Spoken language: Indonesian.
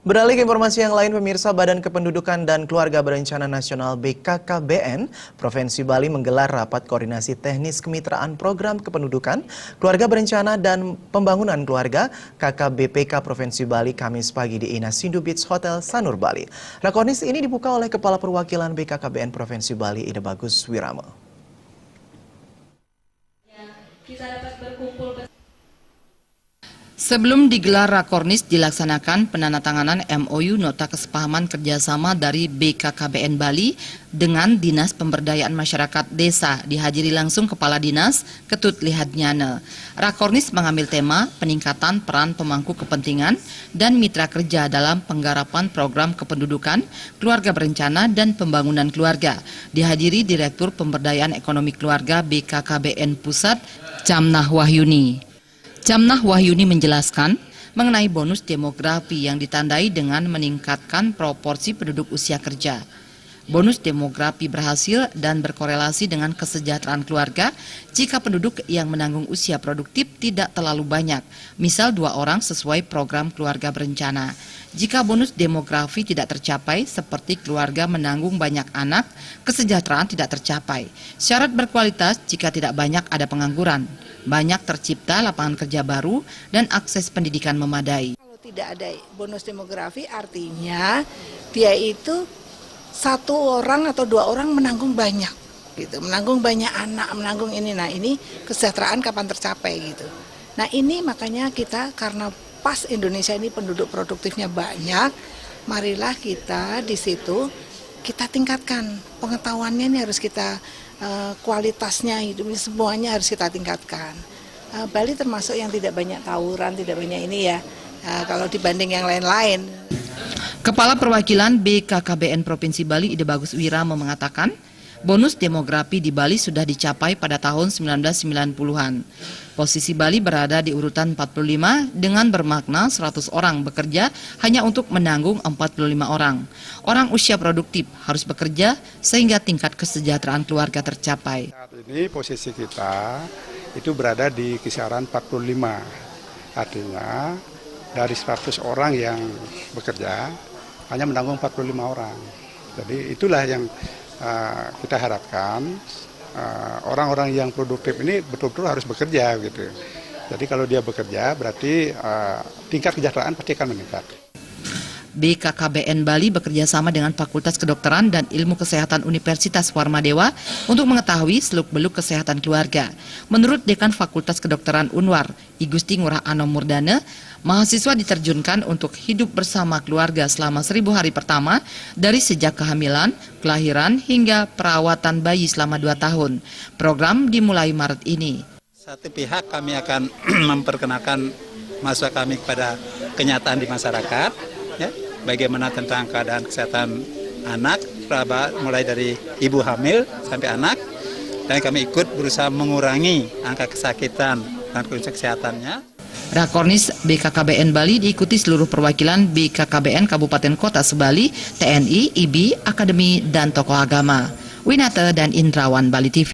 Beralih ke informasi yang lain, pemirsa, Badan Kependudukan dan Keluarga Berencana Nasional BKKBN Provinsi Bali menggelar rapat koordinasi teknis kemitraan program kependudukan, keluarga berencana dan pembangunan keluarga KKBPK Provinsi Bali Kamis pagi di Ina Sindu Beach Hotel Sanur Bali. Rakornis ini dibuka oleh Kepala Perwakilan BKKBN Provinsi Bali Ida Bagus Wirama. Sebelum digelar Rakornis dilaksanakan penandatanganan MOU Nota Kesepahaman Kerjasama dari BKKBN Bali dengan Dinas Pemberdayaan Masyarakat Desa, dihadiri langsung Kepala Dinas Ketut Lihadnyana. Rakornis mengambil tema peningkatan peran pemangku kepentingan dan mitra kerja dalam penggarapan program kependudukan, keluarga berencana dan pembangunan keluarga. Dihadiri Direktur Pemberdayaan Ekonomi Keluarga BKKBN Pusat, Camnah Wahyuni. Camnah Wahyuni menjelaskan mengenai bonus demografi yang ditandai dengan meningkatkan proporsi penduduk usia kerja. Bonus demografi berhasil dan berkorelasi dengan kesejahteraan keluarga jika penduduk yang menanggung usia produktif tidak terlalu banyak, misal 2 orang sesuai program keluarga berencana. Jika bonus demografi tidak tercapai, seperti keluarga menanggung banyak anak, kesejahteraan tidak tercapai. Syarat berkualitas jika tidak banyak ada pengangguran, banyak tercipta lapangan kerja baru, dan akses pendidikan memadai. Kalau tidak ada bonus demografi artinya dia itu 1 orang atau 2 orang menanggung banyak, gitu, menanggung banyak anak, menanggung ini. Nah ini kesejahteraan kapan tercapai gitu. Nah ini makanya kita karena pas Indonesia ini penduduk produktifnya banyak, marilah kita di situ kita tingkatkan pengetahuannya, ini harus kita kualitasnya hidup semuanya harus kita tingkatkan. Bali termasuk yang tidak banyak tawuran, tidak banyak ini ya, kalau dibanding yang lain-lain. Kepala Perwakilan BKKBN Provinsi Bali Ida Bagus Wirama mengatakan bonus demografi di Bali sudah dicapai pada tahun 1990-an. Posisi Bali berada di urutan 45 dengan bermakna 100 orang bekerja hanya untuk menanggung 45 orang. Orang usia produktif harus bekerja sehingga tingkat kesejahteraan keluarga tercapai. Saat ini posisi kita itu berada di kisaran 45. Artinya dari 100 orang yang bekerja hanya menanggung 45 orang. Jadi itulah yang kita harapkan, orang-orang yang produktif ini betul-betul harus bekerja gitu. Jadi kalau dia bekerja berarti tingkat kesejahteraan pasti akan meningkat. BKKBN Bali bekerja sama dengan Fakultas Kedokteran dan Ilmu Kesehatan Universitas Warmadewa untuk mengetahui seluk-beluk kesehatan keluarga. Menurut Dekan Fakultas Kedokteran Unwar, I Gusti Ngurah Anom Murdana, mahasiswa diterjunkan untuk hidup bersama keluarga selama 1000 hari pertama dari sejak kehamilan, kelahiran hingga perawatan bayi selama 2 tahun. Program dimulai Maret ini. Satu pihak kami akan memperkenalkan mahasiswa kami kepada kenyataan di masyarakat, ya, bagaimana tentang keadaan kesehatan anak, mulai dari ibu hamil sampai anak, dan kami ikut berusaha mengurangi angka kesakitan dan kondisi kesehatannya. Rakornis BKKBN Bali diikuti seluruh perwakilan BKKBN Kabupaten Kota Sebali, TNI, IBI, Akademi, dan tokoh agama. Winata dan Indrawan, Bali TV.